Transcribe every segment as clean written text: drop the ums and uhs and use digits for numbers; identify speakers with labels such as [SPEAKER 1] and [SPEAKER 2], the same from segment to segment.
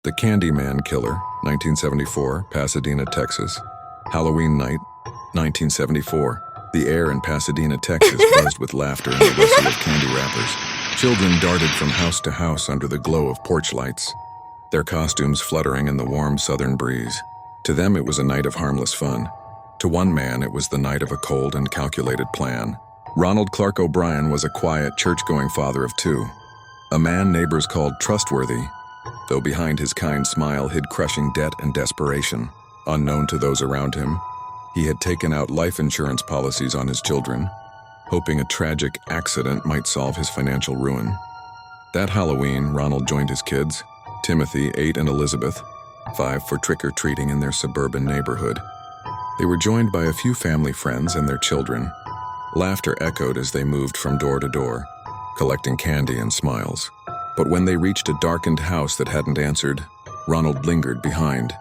[SPEAKER 1] The Candyman Killer, 1974, Pasadena, Texas. Halloween night, 1974. The air in Pasadena, Texas buzzed with laughter and the rustle of candy wrappers. Children darted from house to house under the glow of porch lights, their costumes fluttering in the warm southern breeze. To them it was a night of harmless fun. To one man it was the night of a cold and calculated plan. Ronald Clark O'Brien was a quiet, church-going father of two. A man neighbors called trustworthy, though behind his kind smile hid crushing debt and desperation. Unknown to those around him, he had taken out life insurance policies on his children, hoping a tragic accident might solve his financial ruin. That Halloween, Ronald joined his kids, Timothy, 8, and Elizabeth, 5, for trick-or-treating in their suburban neighborhood. They were joined by a few family friends and their children. Laughter echoed as they moved from door to door, collecting candy and smiles. But when they reached a darkened house that hadn't answered, Ronald lingered behind.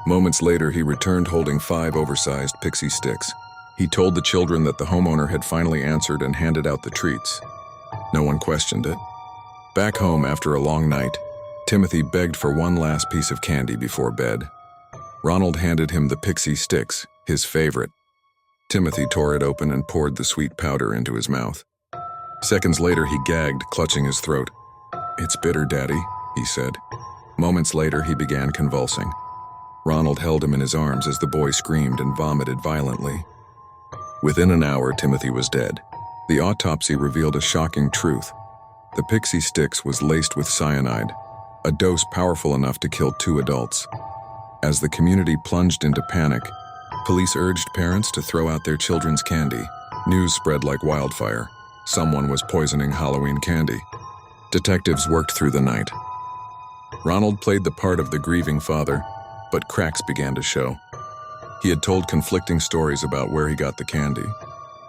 [SPEAKER 1] Moments later, he returned holding 5 oversized pixie sticks. He told the children that the homeowner had finally answered and handed out the treats. No one questioned it. Back home after a long night, Timothy begged for one last piece of candy before bed. Ronald handed him the pixie sticks, his favorite. Timothy tore it open and poured the sweet powder into his mouth. Seconds later, he gagged, clutching his throat. "It's bitter, Daddy," he said. Moments later, he began convulsing. Ronald held him in his arms as the boy screamed and vomited violently. Within an hour, Timothy was dead. The autopsy revealed a shocking truth. The pixie sticks was laced with cyanide, a dose powerful enough to kill 2 adults. As the community plunged into panic, police urged parents to throw out their children's candy. News spread like wildfire. Someone was poisoning Halloween candy. Detectives worked through the night. Ronald played the part of the grieving father, but cracks began to show. He had told conflicting stories about where he got the candy.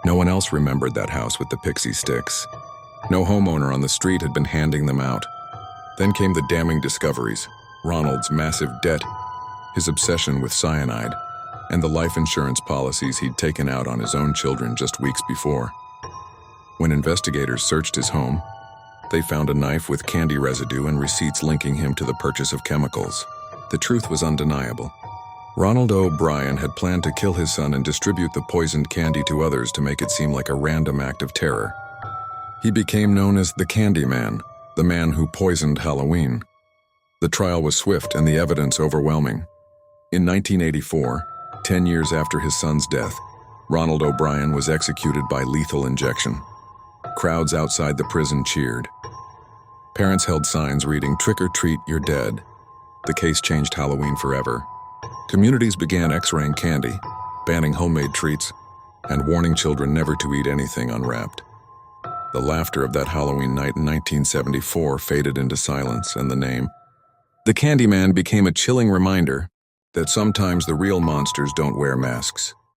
[SPEAKER 1] No one else remembered that house with the pixie sticks. No homeowner on the street had been handing them out. Then came the damning discoveries: Ronald's massive debt, his obsession with cyanide, and the life insurance policies he'd taken out on his own children just weeks before. When investigators searched his home, they found a knife with candy residue and receipts linking him to the purchase of chemicals. The truth was undeniable. Ronald O'Brien had planned to kill his son and distribute the poisoned candy to others to make it seem like a random act of terror. He became known as the Candyman, the man who poisoned Halloween. The trial was swift and the evidence overwhelming. In 1984, 10 years after his son's death, Ronald O'Brien was executed by lethal injection. Crowds outside the prison cheered. Parents held signs reading, "Trick or treat, you're dead." The case changed Halloween forever. Communities began x-raying candy, banning homemade treats, and warning children never to eat anything unwrapped. The laughter of that Halloween night in 1974 faded into silence, and the name, the Candyman, became a chilling reminder that sometimes the real monsters don't wear masks.